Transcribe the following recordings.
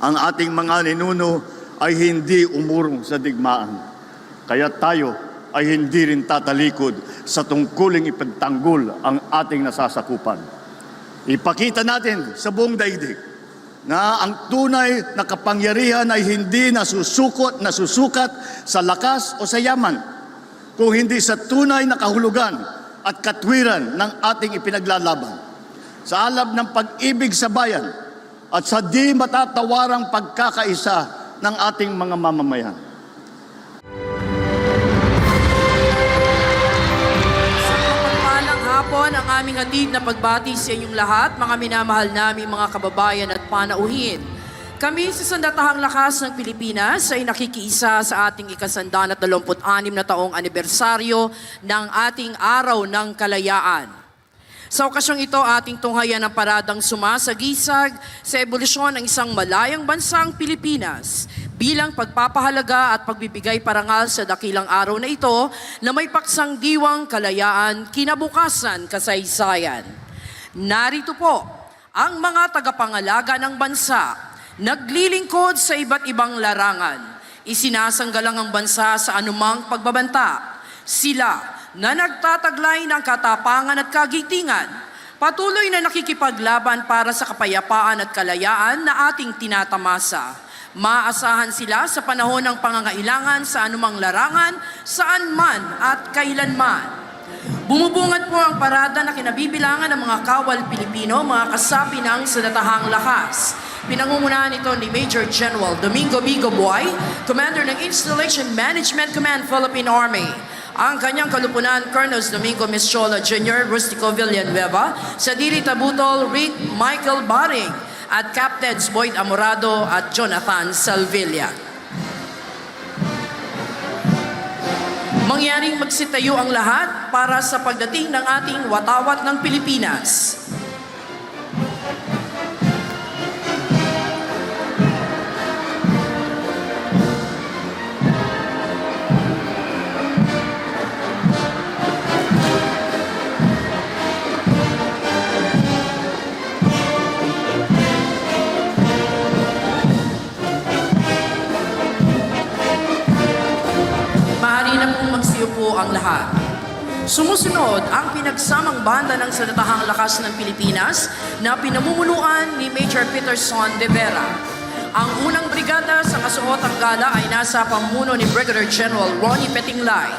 ang ating mga ninuno ay hindi umurong sa digmaan. Kaya tayo ay hindi rin tatalikod sa tungkuling ipagtanggol ang ating nasasakupan. Ipakita natin sa buong daigdig na ang tunay na kapangyarihan ay hindi nasusukat sa lakas o sa yaman, kung hindi sa tunay na kahulugan at katwiran ng ating ipinaglalaban. Sa alab ng pag-ibig sa bayan at sa di matatawarang pagkakaisa ng ating mga mamamayan. Ang aming hatid na pagbati sa inyong lahat, mga minamahal naming mga kababayan at panauhin. Kami sa Sandatahang Lakas ng Pilipinas ay nakikiisa sa ating ika-126 na taong anibersaryo ng ating Araw ng Kalayaan. Sa okasyong ito, ating tunghayan ang paradang sumasagisag sa ebolusyon ng isang malayang bansang Pilipinas bilang pagpapahalaga at pagbibigay parangal sa dakilang araw na ito na may paksang diwang kalayaan, kinabukasan, kasaysayan. Narito po ang mga tagapangalaga ng bansa, naglilingkod sa iba't ibang larangan, isinasanggalang ang bansa sa anumang pagbabanta. Sila na nagtataglay ng katapangan at kagitingan, patuloy na nakikipaglaban para sa kapayapaan at kalayaan na ating tinatamasa. Maasahan sila sa panahon ng pangangailangan sa anumang larangan, saan man at kailanman. Bumubungad po ang parada na kinabibilangan ng mga kawal Pilipino, mga kasapi ng Sandatahang Lakas. Pinangungunahan ito ni Major General Domingo Bigo Buay, Commander ng Installation Management Command, Philippine Army. Ang kanyang kalupunan, Colonels Domingo Meschola Jr., Rustico Villanueva, Sadiri Tabutol, Rick Michael Baring, at Captains Boyd Amorado at Jonathan Salvilla. Mangyaring magsitayo ang lahat para sa pagdating ng ating watawat ng Pilipinas. Po ang lahat. Sumusunod ang pinagsamang banda ng Sandatahang Lakas ng Pilipinas na pinamumunuan ni Major Peterson de Vera. Ang unang brigada sa kasuotang gala ay nasa pamuno ni Brigadier General Ronnie Petinglay.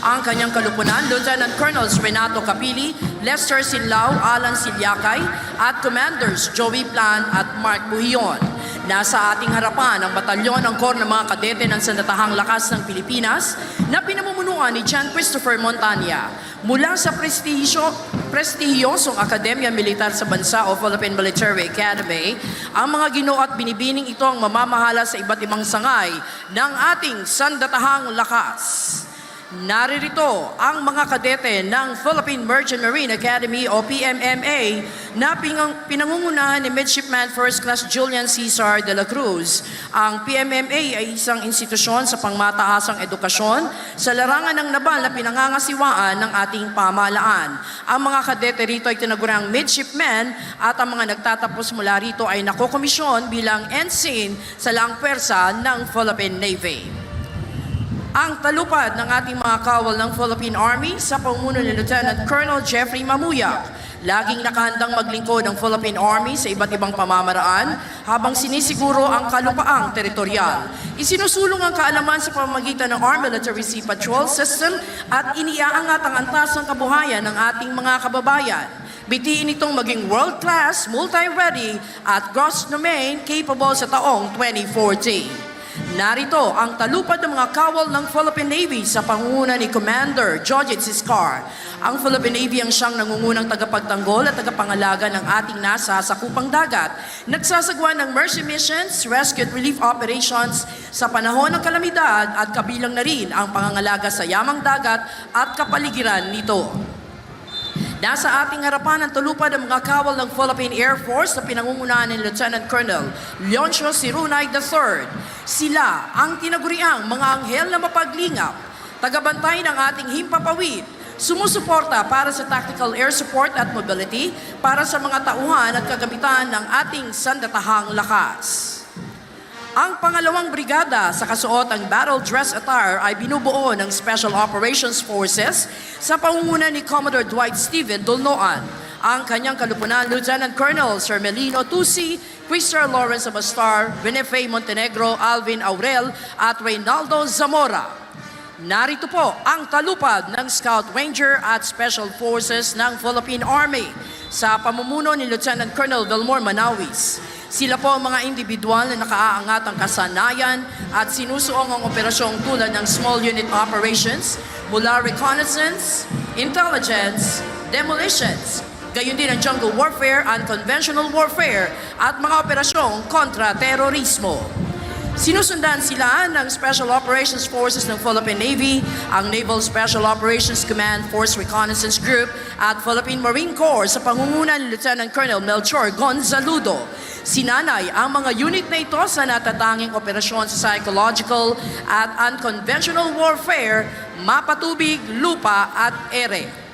Ang kanyang kalupunan, Lieutenant Colonels Renato Capili, Lester Sinlao, Alan Silyakay, at Commanders Joey Plan at Mark Buhion. Nasa ating harapan ang batalyon ng Corps ng mga kadete ng Sandatahang Lakas ng Pilipinas na pinamumunuan ni John Christopher Montanya. Mula sa prestihiyosong Akademya Militar sa Bansa o Philippine Military Academy, ang mga ginoo at binibining ito ang mamamahala sa iba't ibang sangay ng ating Sandatahang Lakas. Naririto ang mga kadete ng Philippine Merchant Marine Academy o PMMA na pinangungunahan ni Midshipman First Class Julian Cesar de la Cruz. Ang PMMA ay isang institusyon sa pangmataasang edukasyon sa larangan ng nabal na pinangangasiwaan ng ating pamahalaan. Ang mga kadete rito ay tinaguriang midshipmen at ang mga nagtatapos mula rito ay nakokomisyon bilang ensign sa laang pwersa ng Philippine Navy. Ang talupad ng ating mga kawal ng Philippine Army sa pamuno ni Lieutenant Colonel Jeffrey Mamuyak, laging nakahandang maglingkod ng Philippine Army sa iba't ibang pamamaraan habang sinisiguro ang kalupaang teritorial. Isinusulong ang kaalaman sa pamamagitan ng Armed Military Sea Patrol System at iniaangat ang antas ng kabuhayan ng ating mga kababayan. Bitiin itong maging world-class, multi-ready at gross domain capable sa taong 2014. Narito ang talupad ng mga kawal ng Philippine Navy sa pangunguna ni Commander Jojit Siscar. Ang Philippine Navy ang siyang nangungunang tagapagtanggol at tagapangalaga ng ating nasa sakupang dagat. Nagsasagwa ng mercy missions, rescue at relief operations sa panahon ng kalamidad at kabilang na rin ang pangangalaga sa yamang dagat at kapaligiran nito. Nasa ating harapan ang talupad ng mga kawal ng Philippine Air Force na pinangungunahan ni Lieutenant Colonel Leoncio Sirunay III. Sila ang tinaguriang mga anghel na mapaglingap, tagabantay ng ating himpapawid, sumusuporta para sa tactical air support at mobility para sa mga tauhan at kagamitan ng ating Sandatahang Lakas. Ang pangalawang brigada sa kasuotang battle dress attire ay binubuo ng Special Operations Forces sa pangunguna ni Commodore Dwight Steven Dolnoan. Ang kanyang kalupunan, Lieutenant Colonel Sermelino Tusi, Christopher Lawrence Abastar, Benefe Montenegro, Alvin Aurel at Reynaldo Zamora. Narito po ang talupad ng Scout Ranger at Special Forces ng Philippine Army sa pamumuno ni Lieutenant Colonel Belmore Manawis. Sila po ang mga individual na nakaaangat ang kasanayan at sinusuong ang operasyong tulad ng Small Unit Operations mula reconnaissance, intelligence, demolitions, gayon din ang jungle warfare, unconventional warfare at mga operasyong kontra-terorismo. Sinusundan sila ng Special Operations Forces ng Philippine Navy, ang Naval Special Operations Command Force Reconnaissance Group at Philippine Marine Corps sa pangunguna ni Lieutenant Colonel Melchor Gonzaludo. Sinanay ang mga unit na ito sa natatanging operasyon sa psychological at unconventional warfare, mapatubig, lupa at ere.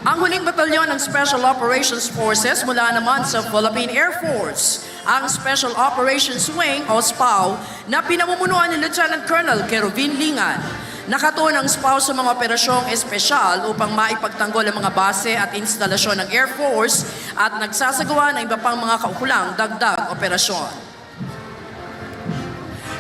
Ang huling batalyon ng Special Operations Forces mula naman sa Philippine Air Force, ang Special Operations Wing o SPAW na pinamumunuan ni Lieutenant Colonel Kerovin Lingan. Nakatuon ang SPAW sa mga operasyong espesyal upang maipagtanggol ang mga base at instalasyon ng Air Force at nagsasagawa ng iba pang mga kaukulang dagdag operasyon.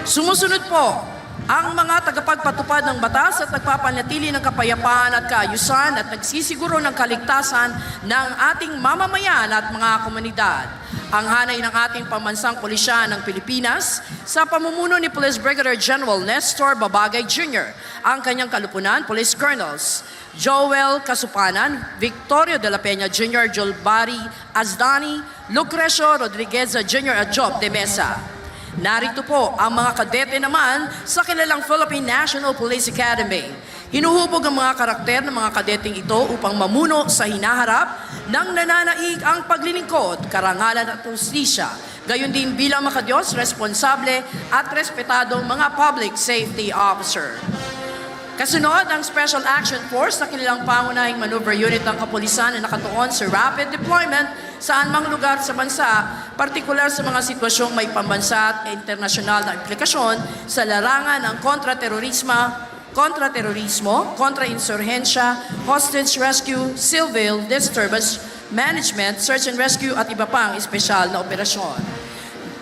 Sumusunod po ang mga tagapagpatupad ng batas at nagpapanatili ng kapayapaan at kaayusan at nagsisiguro ng kaligtasan ng ating mamamayan at mga komunidad. Ang hanay ng ating pambansang pulisya ng Pilipinas sa pamumuno ni Police Brigadier General Nestor Babagay Jr., ang kanyang kalupunan, Police Colonels Joel Kasupanan, Victorio de la Peña Jr., Jolbari Azdani, Lucrecio Rodriguez Jr. at Job de Mesa. Narito po ang mga kadete naman sa kilalang Philippine National Police Academy. Hinuhubog ang mga karakter ng mga kadeteng ito upang mamuno sa hinaharap ng nananaig ang paglilingkod, karangalan at hustisya. Gayon din bilang makadiyos, responsable at respetadong mga public safety officer. Kasunod ang Special Action Force na kanilang pangunahing maneuver unit ng kapulisan na nakatuon sa rapid deployment saan mang lugar sa bansa, partikular sa mga sitwasyong may pambansa at internasyonal na implikasyon sa larangan ng kontra-terorismo, kontra-insurhensya, hostage rescue, civil disturbance management, search and rescue at iba pang espesyal na operasyon.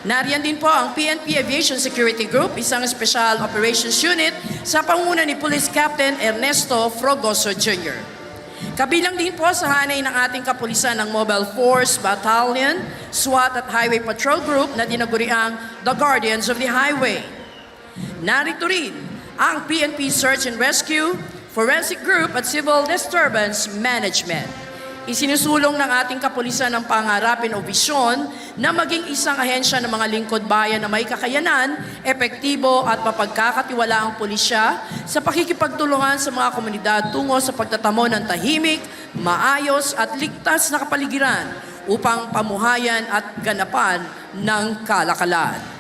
Nariyan din po ang PNP Aviation Security Group, isang Special Operations Unit sa pangunguna ni Police Captain Ernesto Frogoso Jr. Kabilang din po sa hanay ng ating kapulisan ng Mobile Force, Battalion, SWAT at Highway Patrol Group na dinaguriang The Guardians of the Highway. Narito rin ang PNP Search and Rescue, Forensic Group at Civil Disturbance Management. Isinusulong ng ating kapulisan ang pangarapin o visyon na maging isang ahensya ng mga lingkod bayan na may kakayanan, epektibo at mapagkakatiwalaang pulisya sa pakikipagtulungan sa mga komunidad tungo sa pagtatamo ng tahimik, maayos at ligtas na kapaligiran upang pamuhayan at ganapan ng kalakalan.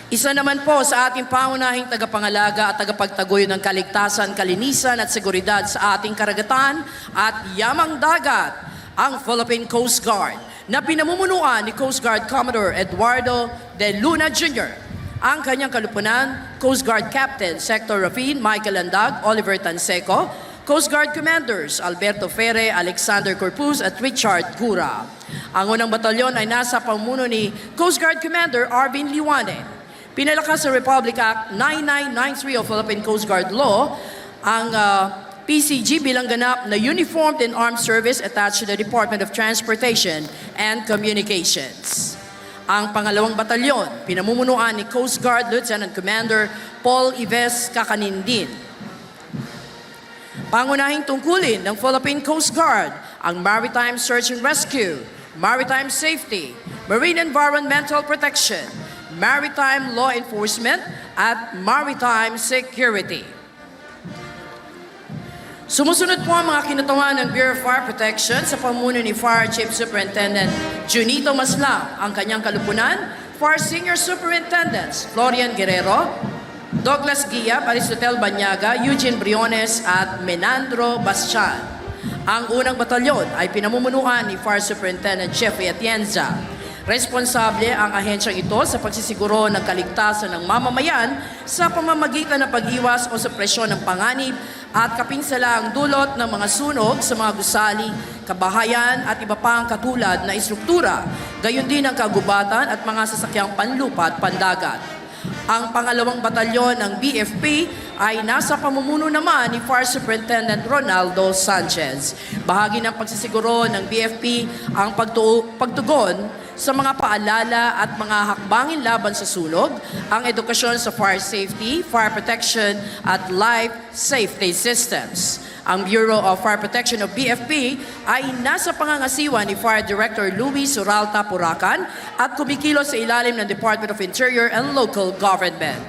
Isa naman po sa ating pangunahing tagapangalaga at tagapagtagoy ng kaligtasan, kalinisan at seguridad sa ating karagatan at yamang dagat, ang Philippine Coast Guard na pinamumunuan ni Coast Guard Commodore Eduardo De Luna Jr. Ang kanyang kalupunan, Coast Guard Captain Sector Rafin Michael Andag, Oliver Tanseco, Coast Guard Commanders Alberto Ferre, Alexander Corpus at Richard Gura. Ang unang batalyon ay nasa pamumuno ni Coast Guard Commander Arvin Liwane. Pinalakas sa Republic Act 9993 of Philippine Coast Guard Law ang PCG bilang ganap na Uniformed and Armed Service attached to the Department of Transportation and Communications. Ang pangalawang batalyon, pinamumunuan ni Coast Guard Lieutenant Commander Paul Ives Kakanindin. Pangunahing tungkulin ng Philippine Coast Guard ang Maritime Search and Rescue, Maritime Safety, Marine Environmental Protection, Maritime Law Enforcement at Maritime Security. Sumusunod po ang mga kinutawan ng Bureau of Fire Protection sa pamuno ni Fire Chief Superintendent Junito Maslang, ang kanyang kalupunan, Fire Senior Superintendents Florian Guerrero, Douglas Guia, Aristotel Banyaga, Eugene Briones at Menandro Bastian. Ang unang batalyon ay pinamumunuan ni Fire Superintendent Jeffrey Atienza. Responsable ang ahensyang ito sa pagsisiguro ng kaligtasan ng mamamayan sa pamamagitan ng pag-iwas o supresyon ng panganib at kapinsalaang dulot ng mga sunog sa mga gusali, kabahayan at iba pang katulad na istruktura, gayon din ang kagubatan at mga sasakyang panlupa at pandagat. Ang pangalawang batalyon ng BFP ay nasa pamumuno naman ni Fire Superintendent Ronaldo Sanchez. Bahagi ng pagsisiguro ng BFP ang pagtugon sa mga paalala at mga hakbangin laban sa sunog, ang edukasyon sa fire safety, fire protection at life safety systems. Ang Bureau of Fire Protection of BFP ay nasa pangangasiwa ni Fire Director Luis Suralta Puracan at kumikilos sa ilalim ng Department of Interior and Local Government.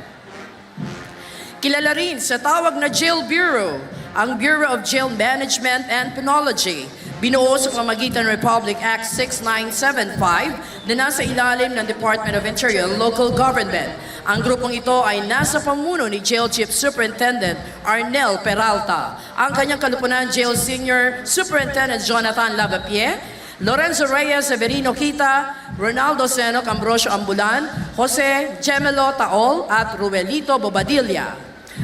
Kilala rin sa tawag na Jail Bureau, ang Bureau of Jail Management and Penology, binuo sa pamamagitan ng Republic Act 6975 na nasa ilalim ng Department of Interior and Local Government. Ang grupong ito ay nasa pamuno ni Jail Chief Superintendent Arnel Peralta, ang kanyang kalupunan Jail Senior Superintendent Jonathan Lavapie, Lorenzo Reyes Severino Kita, Ronaldo Seno Ambrosio Ambulan, Jose Gemelo Taol at Ruelito Bobadilla.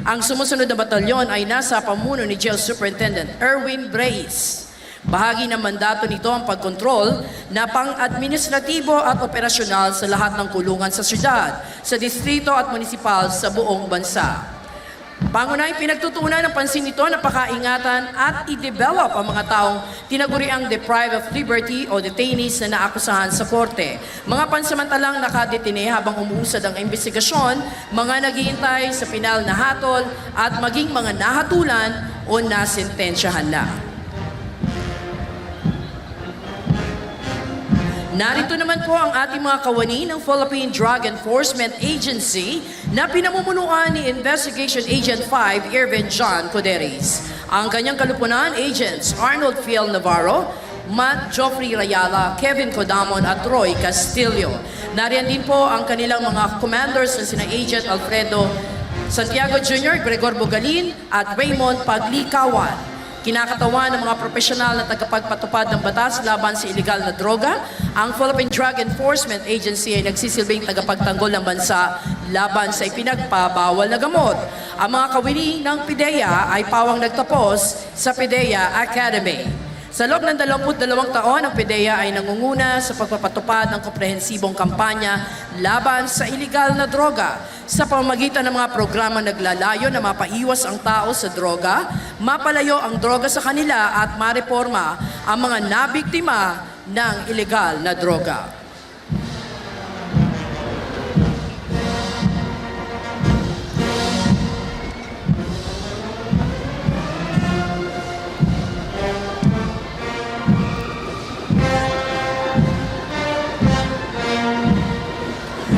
Ang sumusunod na batalyon ay nasa pamuno ni Jail Superintendent Erwin Brace. Bahagi ng mandato nito ang pagkontrol na pang-administratibo at operasyonal sa lahat ng kulungan sa syudad, sa distrito at munisipal sa buong bansa. Pangunahing pinagtutuunan ng pansin nito na pakaingatan at i-develop ang mga taong tinaguriang deprived of liberty o detainees na naakusahan sa korte. Mga pansamantalang nakadetine habang umuusad ang investigasyon, mga naghihintay sa pinal na hatol at maging mga nahatulan o nasentensyahan na. Narito naman po ang ating mga kawani ng Philippine Drug Enforcement Agency na pinamumunuan ni Investigation Agent 5 Irvin John Coderis. Ang kanyang kalupunan, Agents Arnold Fiel Navarro, Matt Joffrey Rayala, Kevin Codamon at Roy Castillo. Nariyan din po ang kanilang mga commanders na sina Agent Alfredo Santiago Jr., Gregor Bogalin at Raymond Paglikawan. Kinakatawan ng mga profesional na tagapagpatupad ng batas laban sa iligal na droga, ang Philippine Drug Enforcement Agency ay nagsisilbing tagapagtanggol ng bansa laban sa ipinagpabawal na gamot. Ang mga kawini ng PIDEA ay pawang nagtapos sa PIDEA Academy. Sa loob ng 22 taon, ang PIDEA ay nangunguna sa pagpapatupad ng komprehensibong kampanya laban sa iligal na droga sa pamamagitan ng mga programa naglalayo na mapaiwas ang tao sa droga, mapalayo ang droga sa kanila at mareforma ang mga nabiktima ng iligal na droga.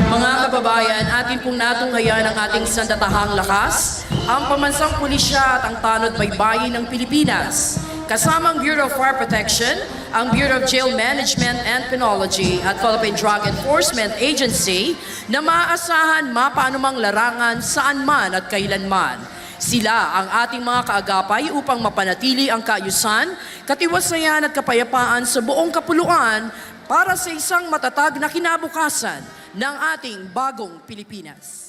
Mga kababayan, atin pong natunghayan ang ating sandatahang lakas, ang pamansang pulisya at ang tanod baybayin ng Pilipinas. Kasama ang Bureau of Fire Protection, ang Bureau of Jail Management and Penology at Philippine Drug Enforcement Agency na maaasahan mapaanumang larangan saan man at kailanman. Sila ang ating mga kaagapay upang mapanatili ang kaayusan, katiwasayan at kapayapaan sa buong kapuluan para sa isang matatag na kinabukasan ng ating bagong Pilipinas.